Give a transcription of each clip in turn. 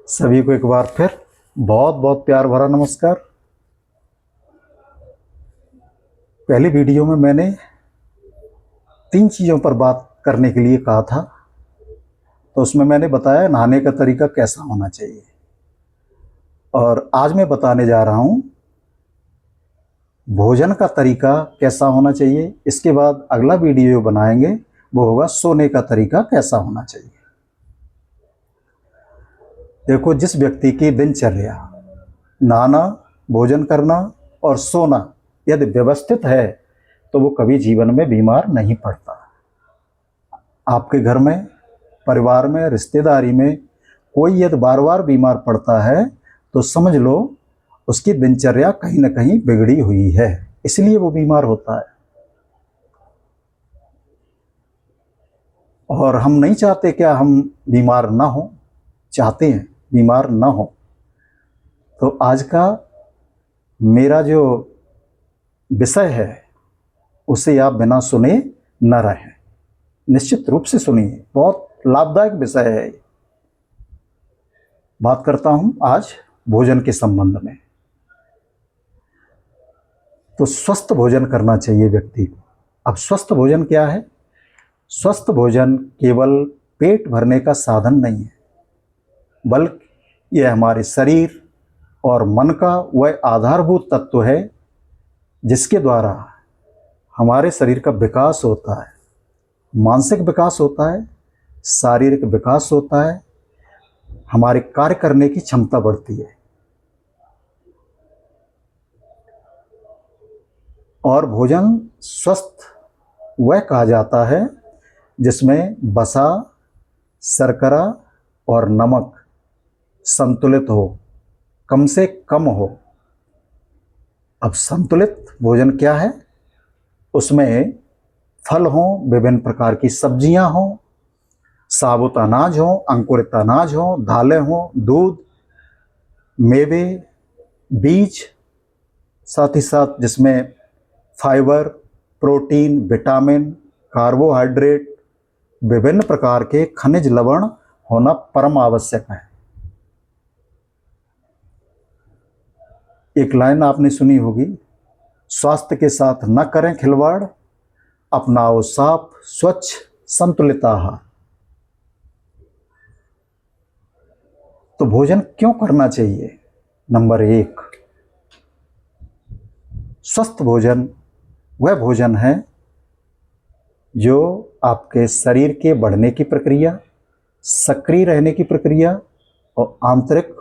सभी को एक बार फिर बहुत बहुत प्यार भरा नमस्कार। पहली वीडियो में मैंने 3 चीज़ों पर बात करने के लिए कहा था, तो उसमें मैंने बताया नहाने का तरीका कैसा होना चाहिए, और आज मैं बताने जा रहा हूँ भोजन का तरीका कैसा होना चाहिए। इसके बाद अगला वीडियो बनाएंगे, वो होगा सोने का तरीका कैसा होना चाहिए। देखो, जिस व्यक्ति की दिनचर्या नहाना, भोजन करना और सोना यदि व्यवस्थित है तो वो कभी जीवन में बीमार नहीं पड़ता। आपके घर में, परिवार में, रिश्तेदारी में कोई यदि बार बार बीमार पड़ता है तो समझ लो उसकी दिनचर्या कहीं ना कहीं बिगड़ी हुई है, इसलिए वो बीमार होता है। और हम नहीं चाहते क्या हम बीमार ना हो, चाहते हैं बीमार ना हो। तो आज का मेरा जो विषय है उसे आप बिना सुने न रहें, निश्चित रूप से सुनिए, बहुत लाभदायक विषय है। बात करता हूं आज भोजन के संबंध में। तो स्वस्थ भोजन करना चाहिए व्यक्ति को। अब स्वस्थ भोजन क्या है? स्वस्थ भोजन केवल पेट भरने का साधन नहीं है, बल्कि यह हमारे शरीर और मन का वह आधारभूत तत्व है जिसके द्वारा हमारे शरीर का विकास होता है, मानसिक विकास होता है, शारीरिक विकास होता है, हमारे कार्य करने की क्षमता बढ़ती है। और भोजन स्वस्थ वह कहा जाता है जिसमें वसा, शर्करा और नमक संतुलित हो, कम से कम हो। अब संतुलित भोजन क्या है? उसमें फल हों, विभिन्न प्रकार की सब्जियां हों, साबुत अनाज हों, अंकुरित अनाज हों, दालें हों, दूध, मेवे, बीज, साथ ही साथ जिसमें फाइबर, प्रोटीन, विटामिन, कार्बोहाइड्रेट, विभिन्न प्रकार के खनिज लवण होना परम आवश्यक है। एक लाइन आपने सुनी होगी, स्वास्थ्य के साथ न करें खिलवाड़, अपनाओ साफ स्वच्छ संतुलित आहार। तो भोजन क्यों करना चाहिए? नंबर 1, स्वस्थ भोजन वह भोजन है जो आपके शरीर के बढ़ने की प्रक्रिया, सक्रिय रहने की प्रक्रिया और आंतरिक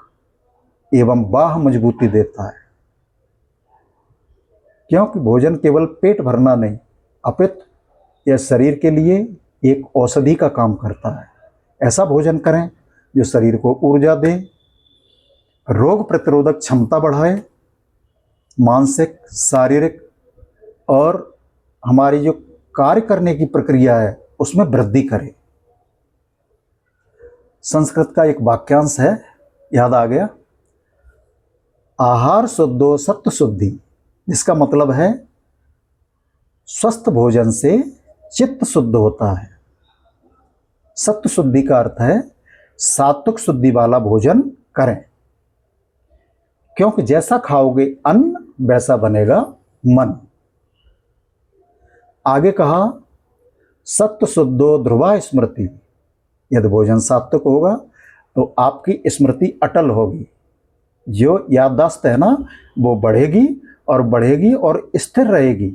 एवं बाह्य मजबूती देता है। क्योंकि भोजन केवल पेट भरना नहीं, अपितु यह शरीर के लिए एक औषधि का काम करता है। ऐसा भोजन करें जो शरीर को ऊर्जा दे, रोग प्रतिरोधक क्षमता बढ़ाए, मानसिक, शारीरिक और हमारी जो कार्य करने की प्रक्रिया है उसमें वृद्धि करे। संस्कृत का एक वाक्यांश है, याद आ गया, आहार शुद्धो सत्व शुद्धि, जिसका मतलब है स्वस्थ भोजन से चित्त शुद्ध होता है। सत्व शुद्धि का अर्थ है सात्विक शुद्धि वाला भोजन करें, क्योंकि जैसा खाओगे अन्न वैसा बनेगा मन। आगे कहा सत्व शुद्धो ध्रुवा स्मृति, यदि भोजन सात्विक होगा तो आपकी स्मृति अटल होगी, जो याददाश्त है ना वो बढ़ेगी और बढ़ेगी और स्थिर रहेगी।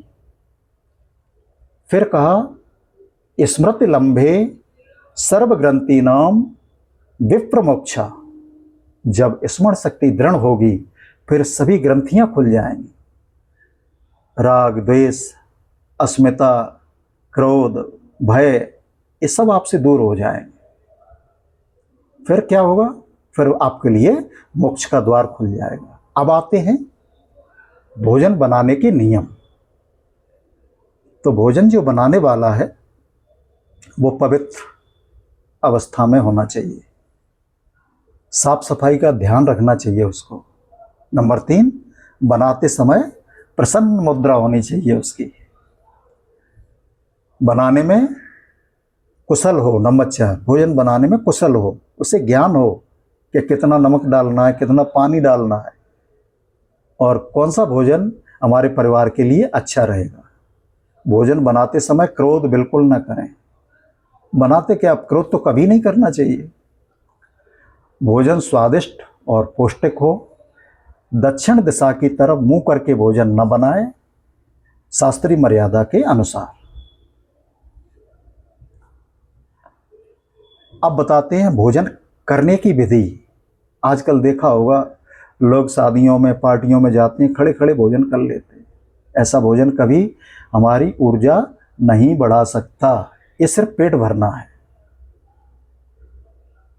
फिर कहा स्मृति लंबे सर्वग्रंथि नाम विप्रमोक्षा, जब स्मरण शक्ति दृढ़ होगी फिर सभी ग्रंथियां खुल जाएंगी। राग, द्वेष, अस्मिता, क्रोध, भय, ये सब आपसे दूर हो जाएंगे। फिर क्या होगा? फिर आपके लिए मोक्ष का द्वार खुल जाएगा। अब आते हैं भोजन बनाने के नियम। तो भोजन जो बनाने वाला है वो पवित्र अवस्था में होना चाहिए, साफ सफाई का ध्यान रखना चाहिए उसको। नंबर 3, बनाते समय प्रसन्न मुद्रा होनी चाहिए उसकी, बनाने में कुशल हो। नंबर 4, भोजन बनाने में कुशल हो, उसे ज्ञान हो कि कितना नमक डालना है, कितना पानी डालना है और कौन सा भोजन हमारे परिवार के लिए अच्छा रहेगा। भोजन बनाते समय क्रोध बिल्कुल ना करें। बनाते क्या, क्रोध तो कभी नहीं करना चाहिए। भोजन स्वादिष्ट और पौष्टिक हो। दक्षिण दिशा की तरफ मुंह करके भोजन न बनाए, शास्त्रीय मर्यादा के अनुसार। अब बताते हैं भोजन करने की विधि। आजकल देखा होगा लोग शादियों में, पार्टियों में जाते हैं, खड़े खड़े भोजन कर लेते हैं। ऐसा भोजन कभी हमारी ऊर्जा नहीं बढ़ा सकता। ये सिर्फ पेट भरना है।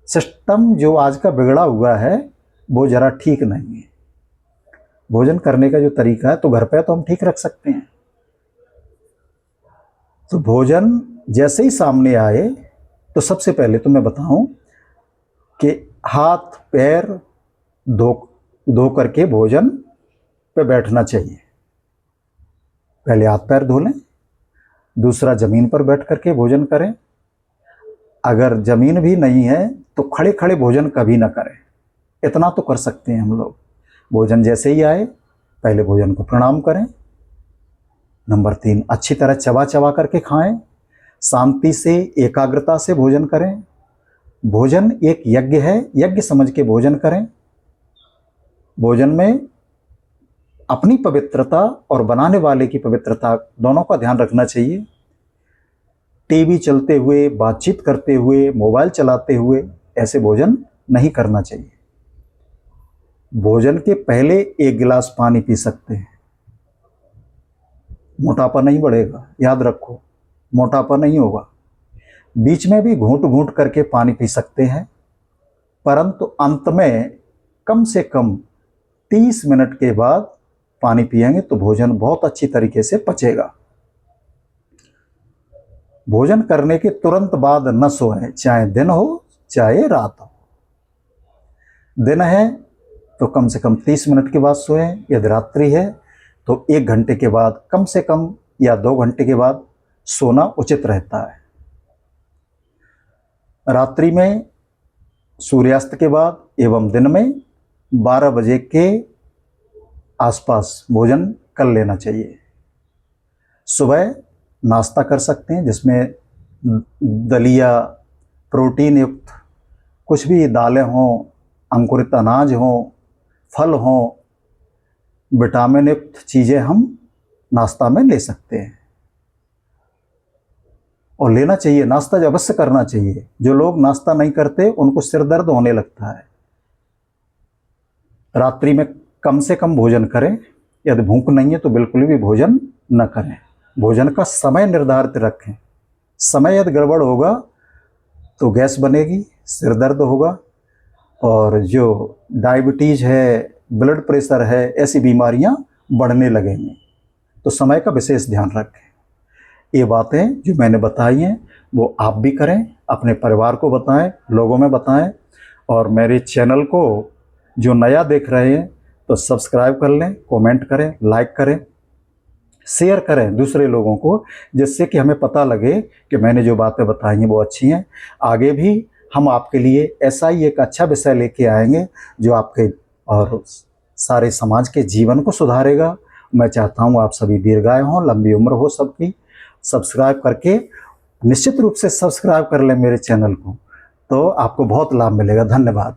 सिस्टम जो आज का बिगड़ा हुआ है वो जरा ठीक नहीं है। भोजन करने का जो तरीका है तो घर पे तो हम ठीक रख सकते हैं। तो भोजन जैसे ही सामने आए तो सबसे पहले तो मैं बताऊं कि हाथ पैर धो करके भोजन पे बैठना चाहिए। पहले हाथ पैर धो लें, दूसरा जमीन पर बैठ करके भोजन करें। अगर जमीन भी नहीं है तो खड़े खड़े भोजन कभी ना करें। इतना तो कर सकते हैं हम लोग। भोजन जैसे ही आए पहले भोजन को प्रणाम करें। नंबर 3, अच्छी तरह चबा चबा करके खाएं। शांति से, एकाग्रता से भोजन करें। भोजन एक यज्ञ है, यज्ञ समझ के भोजन करें। भोजन में अपनी पवित्रता और बनाने वाले की पवित्रता दोनों का ध्यान रखना चाहिए। टीवी चलते हुए, बातचीत करते हुए, मोबाइल चलाते हुए ऐसे भोजन नहीं करना चाहिए। भोजन के पहले 1 गिलास पानी पी सकते हैं। मोटापा नहीं बढ़ेगा, याद रखो, मोटापा नहीं होगा। बीच में भी घूंट घूंट करके पानी पी सकते हैं, परंतु अंत में कम से कम 30 मिनट के बाद पानी पिएंगे तो भोजन बहुत अच्छी तरीके से पचेगा। भोजन करने के तुरंत बाद न सोएं, चाहे दिन हो चाहे रात हो। दिन है तो कम से कम 30 मिनट के बाद सोएं। यदि रात्रि है तो 1 घंटे के बाद कम से कम या 2 घंटे के बाद सोना उचित रहता है। रात्रि में सूर्यास्त के बाद एवं दिन में 12 बजे के आसपास भोजन कर लेना चाहिए। सुबह नाश्ता कर सकते हैं जिसमें दलिया, प्रोटीन युक्त कुछ भी दालें हों, अंकुरित अनाज हों, फल हों, विटामिन युक्त चीज़ें हम नाश्ता में ले सकते हैं और लेना चाहिए। नाश्ता अवश्य करना चाहिए। जो लोग नाश्ता नहीं करते उनको सिर दर्द होने लगता है। रात्रि में कम से कम भोजन करें। यदि भूख नहीं है तो बिल्कुल भी भोजन न करें। भोजन का समय निर्धारित रखें। समय यदि गड़बड़ होगा तो गैस बनेगी, सिर दर्द होगा और जो डायबिटीज़ है, ब्लड प्रेशर है, ऐसी बीमारियां बढ़ने लगेंगी। तो समय का विशेष ध्यान रखें। ये बातें जो मैंने बताई हैं वो आप भी करें, अपने परिवार को बताएं, लोगों में बताएं और मेरे चैनल को जो नया देख रहे हैं तो सब्सक्राइब कर लें, कमेंट करें, लाइक करें, शेयर करें दूसरे लोगों को, जिससे कि हमें पता लगे कि मैंने जो बातें बताई हैं वो अच्छी हैं। आगे भी हम आपके लिए ऐसा ही एक अच्छा विषय लेके आएंगे जो आपके और सारे समाज के जीवन को सुधारेगा। मैं चाहता हूँ आप सभी दीर्घायु हों, लंबी उम्र हो सबकी। सब्सक्राइब करके निश्चित रूप से सब्सक्राइब कर लें मेरे चैनल को, तो आपको बहुत लाभ मिलेगा। धन्यवाद।